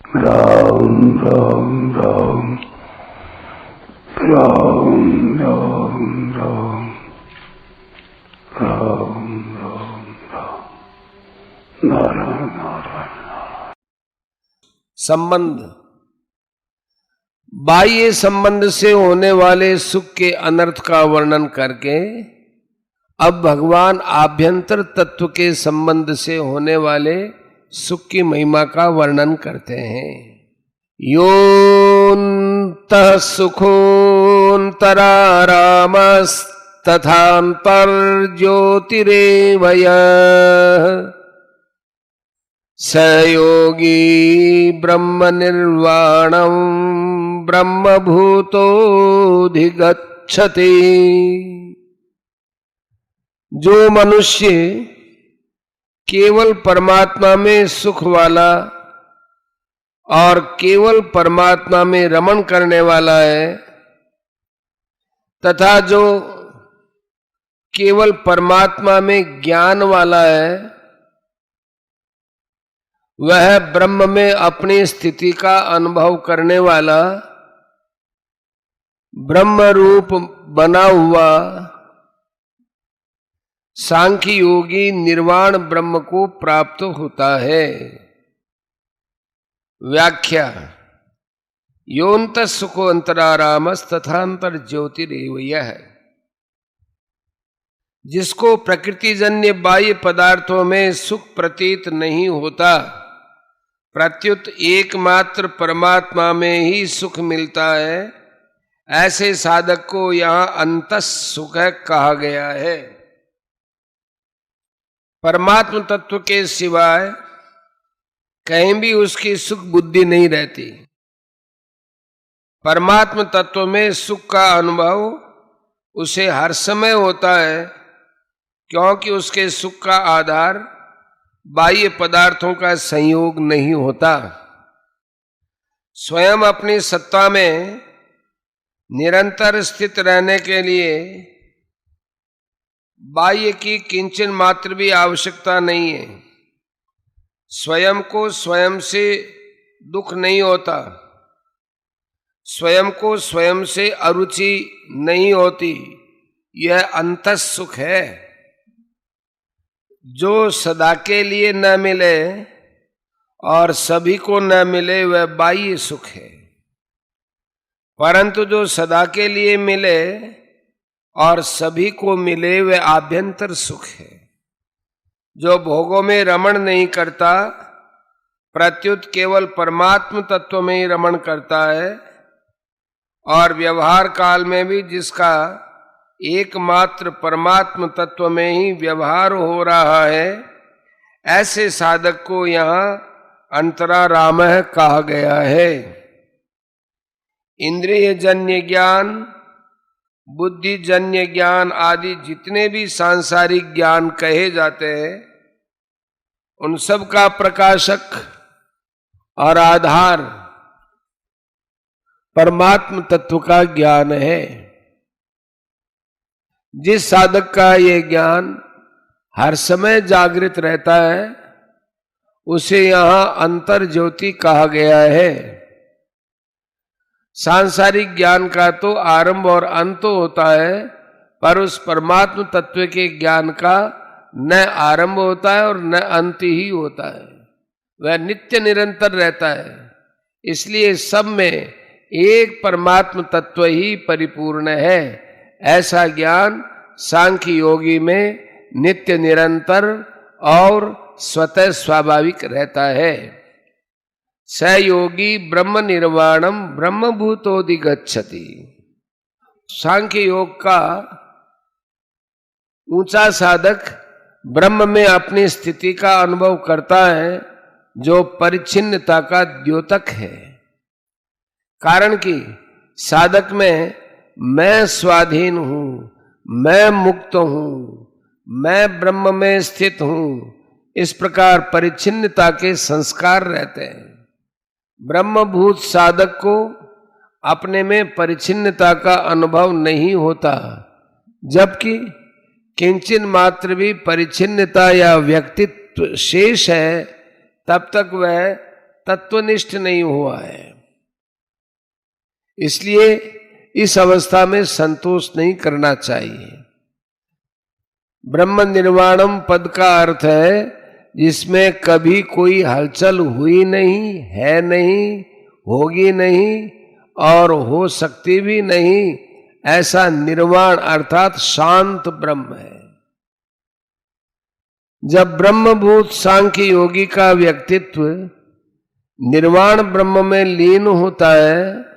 राम राम राम राम राम राम राम राम राम नारायण नारायण। संबंध। बाह्य संबंध से होने वाले सुख के अनर्थ का वर्णन करके अब भगवान आभ्यंतर तत्व के संबंध से होने वाले सुख की महिमा का वर्णन करते हैं। योऽन्तः सुखोऽन्तरारामस्तथान्तर्ज्योतिरेव यः स योगी ब्रह्मनिर्वाणं ब्रह्मभूतोऽधिगच्छति। जो मनुष्य केवल परमात्मा में सुख वाला और केवल परमात्मा में रमण करने वाला है तथा जो केवल परमात्मा में ज्ञान वाला है, वह ब्रह्म में अपनी स्थिति का अनुभव करने वाला ब्रह्म रूप बना हुआ सांख्य योगी निर्वाण ब्रह्म को प्राप्त होता है। व्याख्या। योऽन्तः सुखो अंतरारामस्तथांतर ज्योतिरेव यः। जिसको प्रकृतिजन्य बाह्य पदार्थों में सुख प्रतीत नहीं होता, प्रत्युत एकमात्र परमात्मा में ही सुख मिलता है, ऐसे साधक को यहाँ अंतः सुख कहा गया है। परमात्म तत्व के सिवाय कहीं भी उसकी सुख बुद्धि नहीं रहती। परमात्म तत्व में सुख का अनुभव उसे हर समय होता है, क्योंकि उसके सुख का आधार बाह्य पदार्थों का संयोग नहीं होता। स्वयं अपनी सत्ता में निरंतर स्थित रहने के लिए बाह्य की किंचन मात्र भी आवश्यकता नहीं है। स्वयं को स्वयं से दुख नहीं होता, स्वयं को स्वयं से अरुचि नहीं होती। यह अंतः सुख है जो सदा के लिए न मिले और सभी को न मिले, वह बाह्य सुख है। परंतु जो सदा के लिए मिले और सभी को मिले, वह आभ्यंतर सुख है। जो भोगों में रमण नहीं करता, प्रत्युत केवल परमात्म तत्व में ही रमण करता है और व्यवहार काल में भी जिसका एकमात्र परमात्म तत्व में ही व्यवहार हो रहा है, ऐसे साधक को यहाँ अंतरारामः कहा गया है। इंद्रिय जन्य ज्ञान, बुद्धि जन्य ज्ञान आदि जितने भी सांसारिक ज्ञान कहे जाते हैं, उन सब का प्रकाशक और आधार परमात्म तत्व का ज्ञान है। जिस साधक का ये ज्ञान हर समय जागृत रहता है, उसे यहाँ अंतर ज्योति कहा गया है। सांसारिक ज्ञान का तो आरंभ और अंत होता है, पर उस परमात्म तत्व के ज्ञान का न आरंभ होता है और न अंत ही होता है। वह नित्य निरंतर रहता है। इसलिए सब में एक परमात्म तत्व ही परिपूर्ण है। ऐसा ज्ञान सांख्य योगी में नित्य निरंतर और स्वतः स्वाभाविक रहता है। स योगी ब्रह्म निर्वाणम ब्रह्मभूतोऽधिगच्छति। सांख्य योग का ऊंचा साधक ब्रह्म में अपनी स्थिति का अनुभव करता है, जो परिच्छिन्नता का द्योतक है। कारण कि साधक में मैं स्वाधीन हूं, मैं मुक्त हूं, मैं ब्रह्म में स्थित हूं, इस प्रकार परिच्छिन्नता के संस्कार रहते हैं। ब्रह्मभूत साधक को अपने में परिच्छिन्नता का अनुभव नहीं होता, जबकि किंचन मात्र भी परिच्छिन्नता या व्यक्तित्व शेष है, तब तक वह तत्वनिष्ठ नहीं हुआ है। इसलिए इस अवस्था में संतोष नहीं करना चाहिए। ब्रह्म निर्वाणम पद का अर्थ है जिसमें कभी कोई हलचल हुई नहीं, है नहीं, होगी नहीं और हो सकती भी नहीं, ऐसा निर्वाण अर्थात शांत ब्रह्म है। जब ब्रह्मभूत सांख्य योगी का व्यक्तित्व निर्वाण ब्रह्म में लीन होता है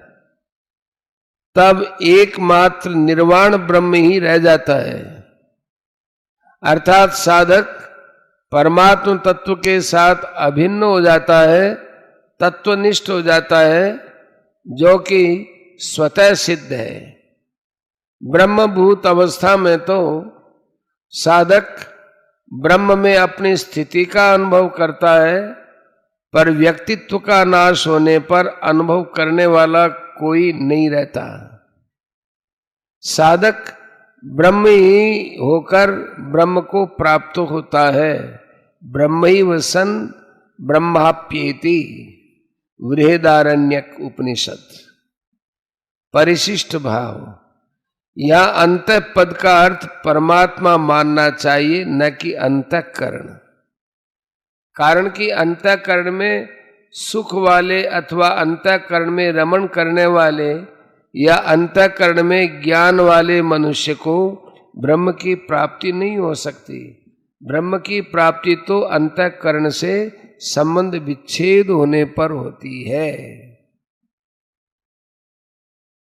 तब एकमात्र निर्वाण ब्रह्म ही रह जाता है। अर्थात साधक परमात्म तत्व के साथ अभिन्न हो जाता है, तत्वनिष्ठ हो जाता है, जो कि स्वतः सिद्ध है। ब्रह्मभूत अवस्था में तो साधक ब्रह्म में अपनी स्थिति का अनुभव करता है, पर व्यक्तित्व का नाश होने पर अनुभव करने वाला कोई नहीं रहता। साधक ब्रह्म ही होकर ब्रह्म को प्राप्त होता है। ब्रह्म ही वसन ब्रह्माप्येति, बृहदारण्यक उपनिषद। परिशिष्ट भाव, यह अंत पद का अर्थ परमात्मा मानना चाहिए, न कि अंतःकरण। कारण कि अंतःकरण में सुख वाले अथवा अंतःकरण में रमण करने वाले या अंतःकरण में ज्ञान वाले मनुष्य को ब्रह्म की प्राप्ति नहीं हो सकती। ब्रह्म की प्राप्ति तो अंतःकरण से संबंध विच्छेद होने पर होती है।